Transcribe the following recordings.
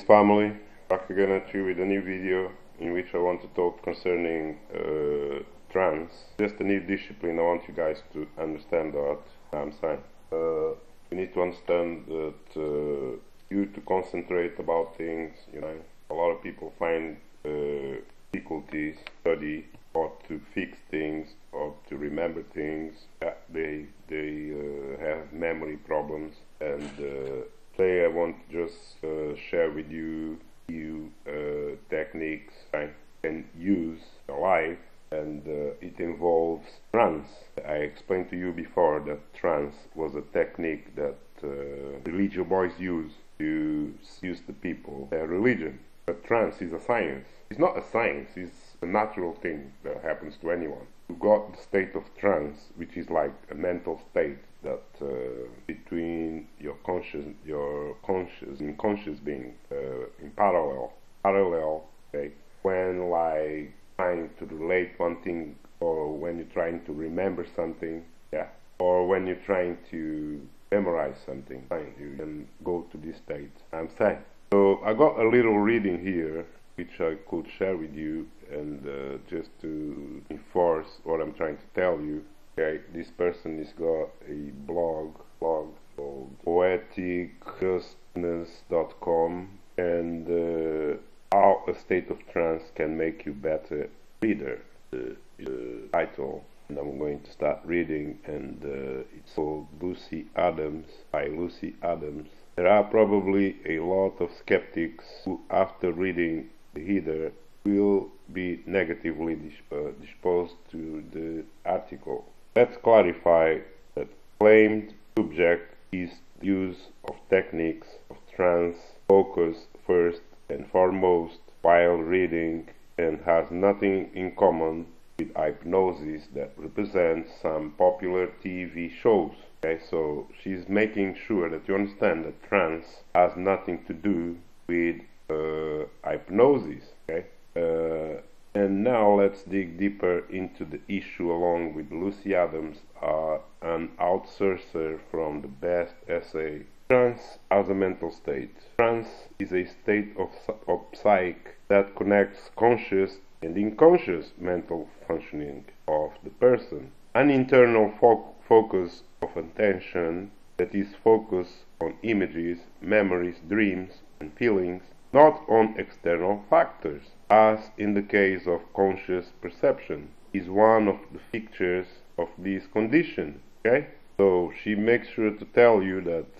family, back again at you with a new video in which I want to talk concerning trance. Just a new discipline. I want you guys to understand what I'm saying. You need to understand that you to concentrate about things, you know. A lot of people find difficulties study or to fix things or to remember things. They have memory problems, and today I want to just share with you techniques I can use in life, and it involves trance. I explained to you before that trance was a technique that religious boys use to seduce the people, their religion. But trance is a science. It's not a science, it's a natural thing that happens to anyone. You got the state of trance, which is like a mental state that between your conscious and conscious being in parallel, okay? When like trying to relate one thing, or when you're trying to remember something, or when you're trying to memorize something, you can go to this state, I'm saying. So I got a little reading here which I could share with you, and just to enforce what I'm trying to tell you. Okay, this person has got a blog called poeticjustness.com, and how a state of trance can make you better reader. The title, and I'm going to start reading, and it's called Lucy Adams, by Lucy Adams. There are probably a lot of skeptics who, after reading the header, will be negatively disposed to the article. Let's clarify that claimed subject is the use of techniques of trance focus first and foremost while reading, and has nothing in common with hypnosis that represents some popular TV shows. Okay, so she's making sure that you understand that trance has nothing to do with hypnosis. Okay, and now let's dig deeper into the issue along with Lucy Adams, an outsourcer from the best essay. Trance as a mental state. Trance is a state of psyche that connects conscious and unconscious mental functioning of the person. An internal focus of attention that is focused on images, memories, dreams, and feelings, not on external factors, as in the case of conscious perception, is one of the features of this condition. Okay? So she makes sure to tell you that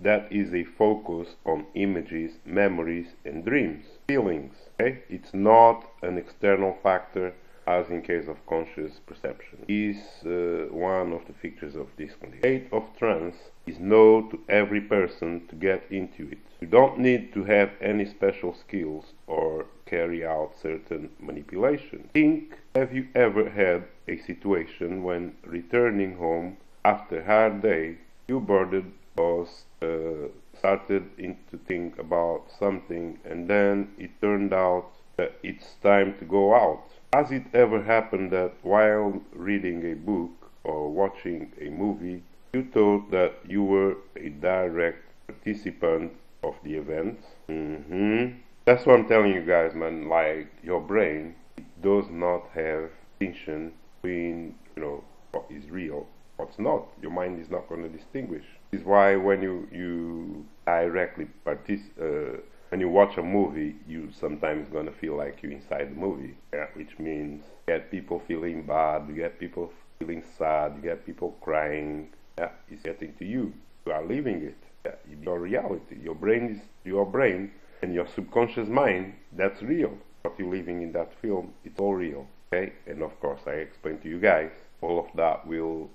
that is a focus on images, memories, and dreams, feelings. Okay? It's not an external factor, as in case of conscious perception. Is one of the features of this condition. The state of trance is known to every person to get into it. You don't need to have any special skills or carry out certain manipulations. Think, have you ever had a situation when returning home after a hard day, you boarded was started to think about something, and then it turned out that it's time to go out? Has it ever happened that while reading a book or watching a movie, you thought that you were a direct participant of the event? That's what I'm telling you guys, man. Like, your brain, it does not have distinction between, what is real, what's not. Your mind is not going to distinguish. This is why when you directly when you watch a movie, you sometimes gonna feel like you're inside the movie, which means you get people feeling bad, you get people feeling sad, you get people crying. It's getting to you. You are living it. It's your reality. Your brain is your brain, and your subconscious mind. That's real. What you're living in that film, it's all real. Okay, and of course, I explained to you guys, all of that will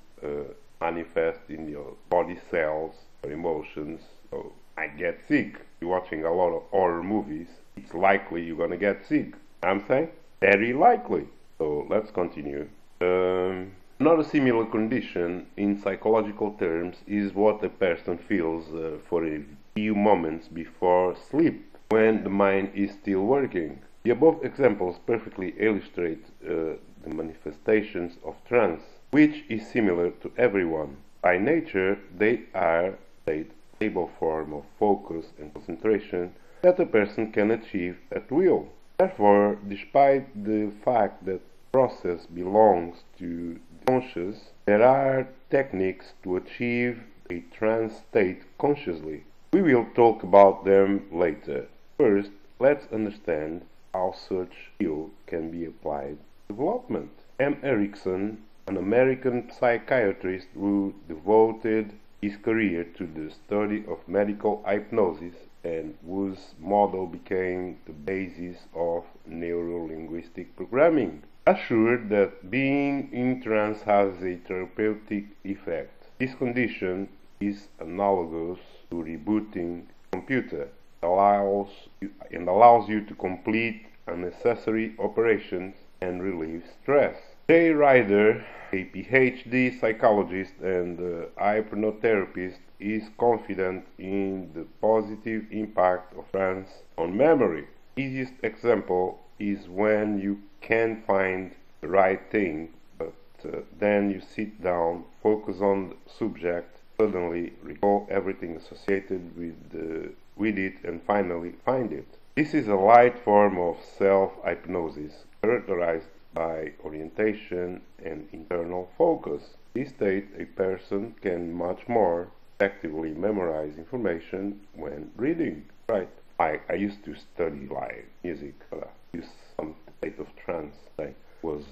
manifest in your body cells, your emotions. So I get sick. You're watching a lot of horror movies, it's likely you're gonna get sick. I'm saying very likely. So let's continue. Another similar condition in psychological terms is what a person feels for a few moments before sleep, when the mind is still working. The above examples perfectly illustrate the manifestations of trance, which is similar to everyone. By nature, they are a stable form of focus and concentration that a person can achieve at will. Therefore, despite the fact that the process belongs to the conscious, there are techniques to achieve a trance state consciously. We will talk about them later. First, let's understand how such skill can be applied to development. M. Erickson, an American psychiatrist who devoted his career to the study of medical hypnosis and whose model became the basis of neuro-linguistic programming, assured that being in trance has a therapeutic effect. This condition is analogous to rebooting a computer and allows you to complete unnecessary operations and relieve stress. Jay Ryder, a PhD psychologist and hypnotherapist, is confident in the positive impact of trance on memory. The easiest example is when you can't find the right thing, but then you sit down, focus on the subject, suddenly recall everything associated with it, and finally find it. This is a light form of self-hypnosis, characterized by orientation and internal focus. In this state, a person can much more effectively memorize information when reading. Right. I used to study like music, but I used some state of trance. That was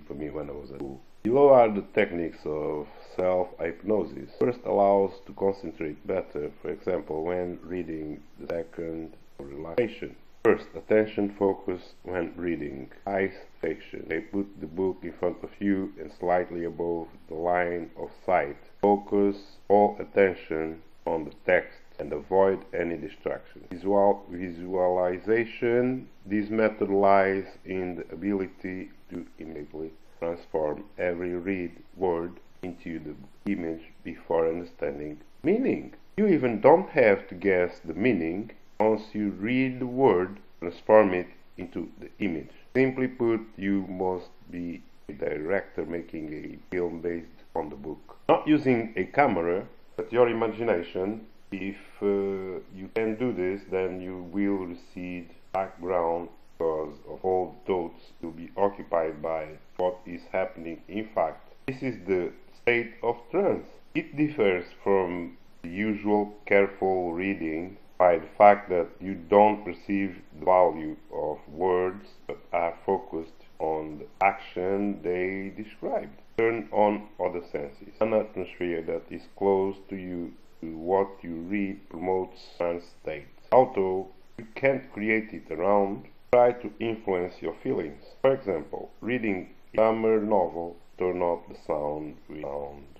for me when I was at school. Below are the techniques of self-hypnosis. First allows to concentrate better, for example, when reading. The second, relaxation. First, attention focus when reading. Eye fixation. They put the book in front of you and slightly above the line of sight. Focus all attention on the text and avoid any distraction. Visualization. This method lies in the ability to immediately transform every read word into the image before understanding meaning. You even don't have to guess the meaning. Once you read the word, transform it into the image. Simply put, you must be a director making a film based on the book. Not using a camera, but your imagination. If you can do this, then you will recede background because of all thoughts will be occupied by what is happening. In fact, this is the state of trance. It differs from the usual careful reading by the fact that you don't perceive the value of words but are focused on the action they describe. Turn on other senses. An atmosphere that is close to you, to what you read, promotes trance states. Although you can't create it around, try to influence your feelings. For example, reading a summer novel, turn off the sound with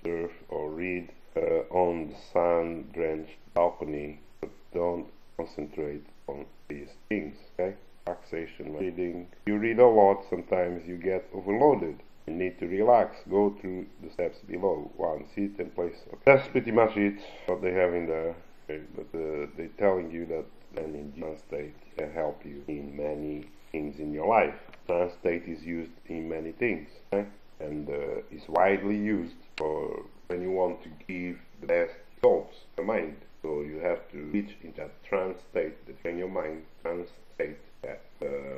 surf, or read on the sun-drenched balcony. Don't concentrate on these things, okay? Relaxation. Reading. You read a lot, sometimes you get overloaded. You need to relax. Go through the steps below. 1. Sit and place. Okay. That's pretty much it, what they have in there. Okay. But they're telling you that then in trance state can help you in many things in your life. Trance state is used in many things, okay? And is widely used for when you want to give the best results to your mind. So you have to reach into that trance state, that in your mind, trance state, that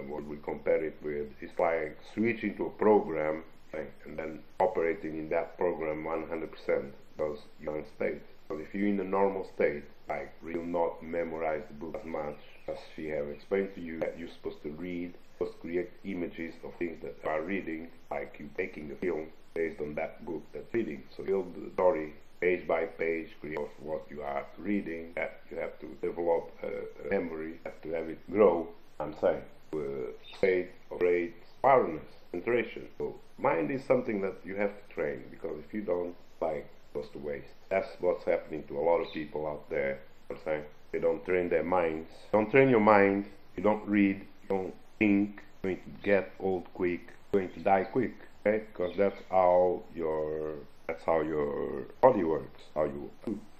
what we compare it with, it's like switching to a program, okay, and then operating in that program 100% because you're in state. Because if you're in a normal state, like you will not memorize the book as much as she have explained to you that you're supposed to read, supposed to create images of things that you are reading, like you making a film based on that book that's reading. So build the story page by page, create what you are reading, that you have to develop a memory, you have to have it grow, I'm saying, to a state of great awareness, concentration. So mind is something that you have to train, because if you don't, like, it goes to waste. That's what's happening to a lot of people out there, I'm saying. They don't train their minds. Don't train your mind, you don't read, you don't think, you're going to get old quick, you're going to die quick, okay? Because that's how your body works, how your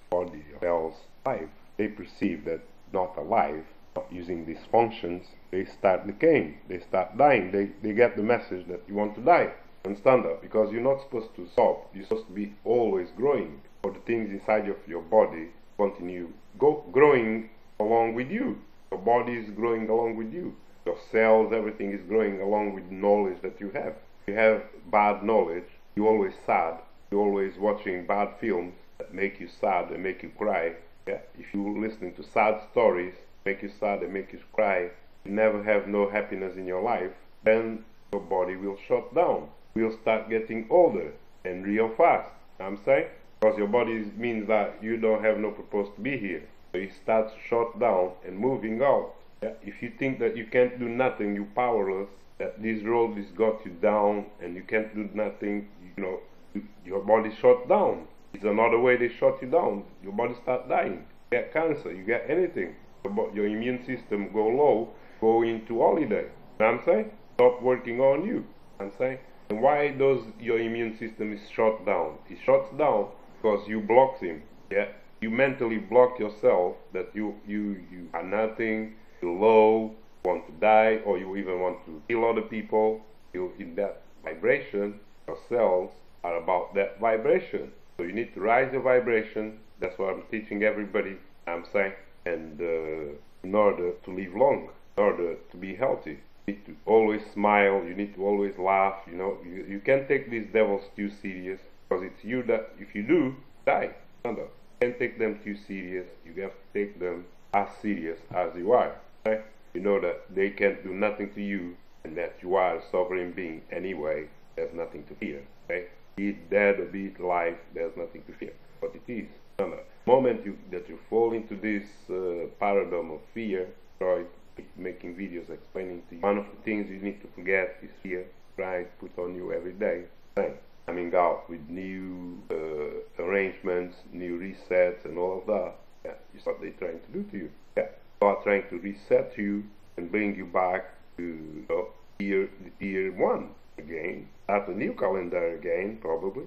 body cells alive. They perceive that not alive, not using these functions, they start decaying, they start dying, they get the message that you want to die. Understand that? Because you're not supposed to stop, you're supposed to be always growing, or the things inside of your body continue growing along with you. Your body is growing along with you. Your cells, everything is growing along with knowledge that you have. If you have bad knowledge, you're always sad. You're always watching bad films that make you sad and make you cry. Yeah? If you're listening to sad stories, make you sad and make you cry, you never have no happiness in your life, then your body will shut down. Will start getting older and real fast. I'm saying? Because your body means that you don't have no purpose to be here. So it starts to shut down and moving out. Yeah? If you think that you can't do nothing, you're powerless, that this road has got you down and you can't do nothing, you know, your body shut down. It's another way they shut you down. Your body start dying. You get cancer, you get anything. Your immune system go low, go into holiday. You know what I'm saying? Stop working on you. You know what I'm saying? And why does your immune system is shut down? It shuts down because you block him. Yeah? You mentally block yourself that you are nothing, you're low, want to die, or you even want to kill other people. You're in that vibration. Your cells are about that vibration. So you need to rise your vibration. That's what I'm teaching everybody, I'm saying. And in order to live long, in order to be healthy, you need to always smile, you need to always laugh, you know. You can't take these devils too serious, because it's you that, if you do, die. You can't take them too serious. You have to take them as serious as you are. Okay? You know that they can't do nothing to you, and that you are a sovereign being anyway. There's nothing to fear. Okay? Be it dead or be it alive, there's nothing to fear. But it is. The moment that you fall into this paradigm of fear, Freud making videos explaining to you, one of the things you need to forget is fear. Try to put on you every day. Coming out with new arrangements, new resets, and all of that. Yeah, it's what they're trying to do to you. Yeah, they are trying to reset you and bring you back to year one again. Start a new calendar again, probably.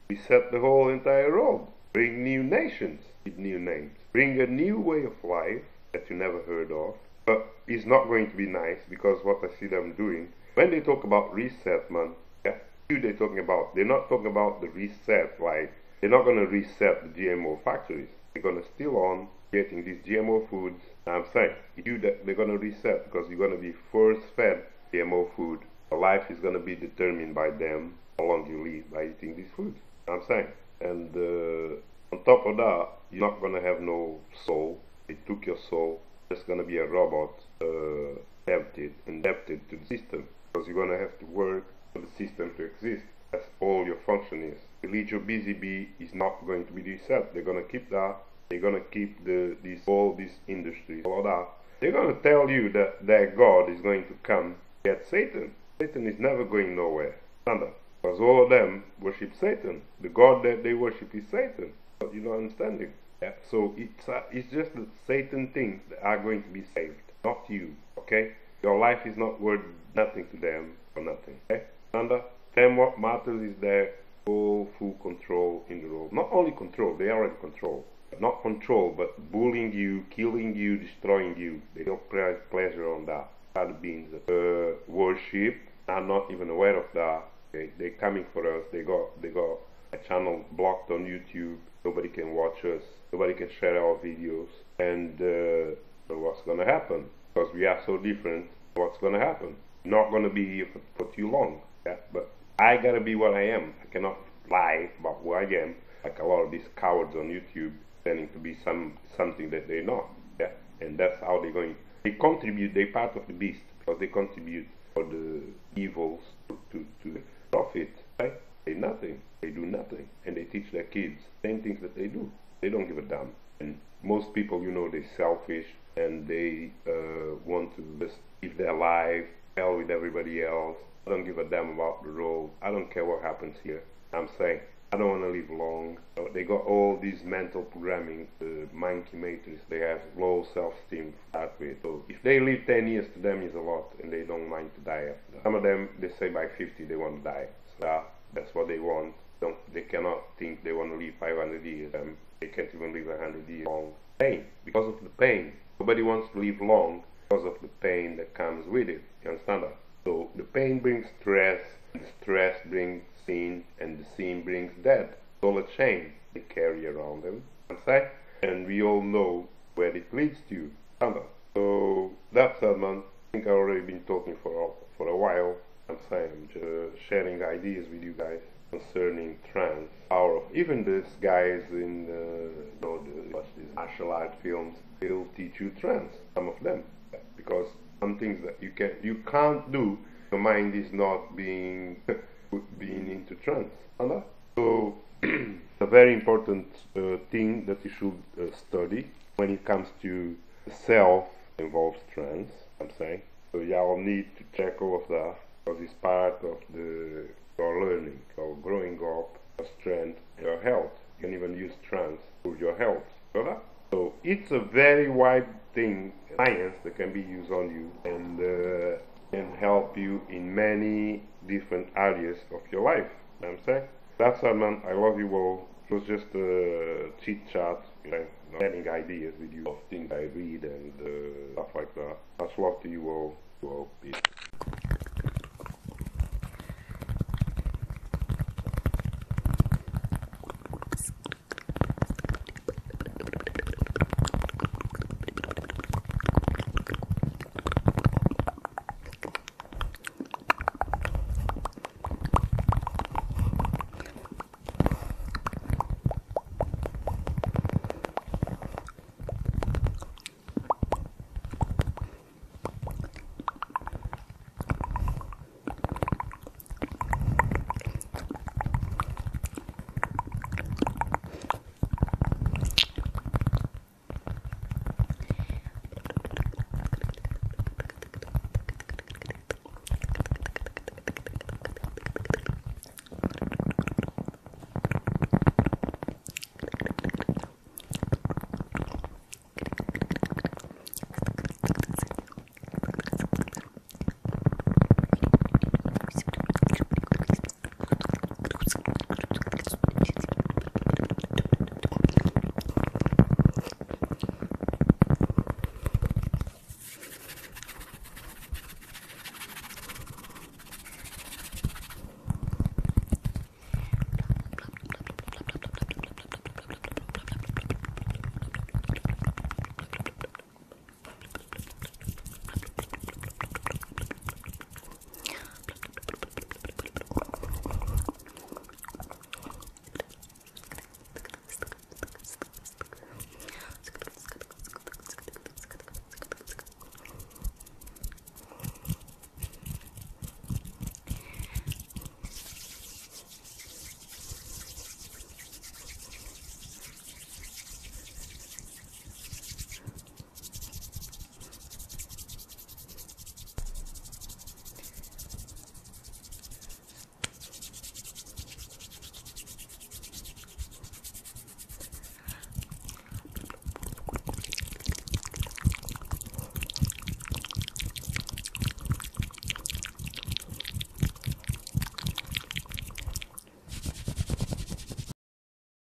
Reset the whole entire world. Bring new nations with new names. Bring a new way of life that you never heard of. But it's not going to be nice, because what I see them doing, when they talk about reset, man, yeah, who they're talking about? They're not talking about the reset, like, they're not going to reset the GMO factories. They're going to still on getting these GMO foods. I'm saying, they're going to reset, because you're going to be first fed GMO food. Your life is going to be determined by them, how long you live by eating these foods. I'm saying. And on top of that, you're not going to have no soul. They took your soul. It's going to be a robot adapted to the system, because you're going to have to work for the system to exist. That's all your function is. The little busy bee is not going to be reset. They're going to keep that. They're going to keep all these industries, all that. They're going to tell you that their God is going to come get Satan. Satan is never going nowhere. Because all of them worship Satan. The God that they worship is Satan. But you're not understanding. Yeah? So it's just the Satan things that are going to be saved, not you. Okay? Your life is not worth nothing to them or nothing. Okay? Then what matters is their full control in the world. Not only control, they already control. Not control, but bullying you, killing you, destroying you. They don't prize pleasure on that. Other beings worship are not even aware of that. They're coming for us. They got a channel blocked on YouTube. Nobody can watch us. Nobody can share our videos. And so what's going to happen? Because we are so different, what's going to happen? Not going to be here for too long. Yeah? But I got to be what I am. I cannot lie about who I am, like a lot of these cowards on YouTube pretending to be something that they're not. Yeah? And that's how they're going. They contribute. They're part of the beast, because they contribute for the evils to the profit. Right? They nothing. They do nothing. And they teach their kids same things that they do. They don't give a damn. And most people, you know, they're selfish, and they want to just live their life, hell with everybody else. I don't give a damn about the road. I don't care what happens here. I'm saying, I don't want to live long. So they got all these mental programming, the monkey matrix. They have low self-esteem that way. So if they live 10 years, to them is a lot, and they don't mind to die after that. Some of them, they say by 50 they want to die. So that's what they want. They cannot think they want to live 500 years. They can't even live 100 years long. Pain, because of the pain. Nobody wants to live long because of the pain that comes with it. You understand that? So the pain brings stress, and the stress brings sin, and the sin brings death. It's all a chain they carry around them. And we all know where it leads to. So that's that, man. I think I've already been talking for a while. I'm saying I'm just sharing ideas with you guys concerning trance. Power of even these guys in watch these martial art films. They'll teach you trance. Some of them, because some things that you can't do. Your mind is not being into trance. So a very important thing that you should study when it comes to self involves trance, I'm saying. So y'all need to check all of that because it's part of your learning, your growing up, your strength, your health. You can even use trance for your health. So it's a very wide thing, science that can be used on you and can help you in many different areas of your life. You know what I'm saying? That's all, man. I love you all. It was just a chit chat, sharing ideas with you of things I read and stuff like that. Much love to you all. Peace.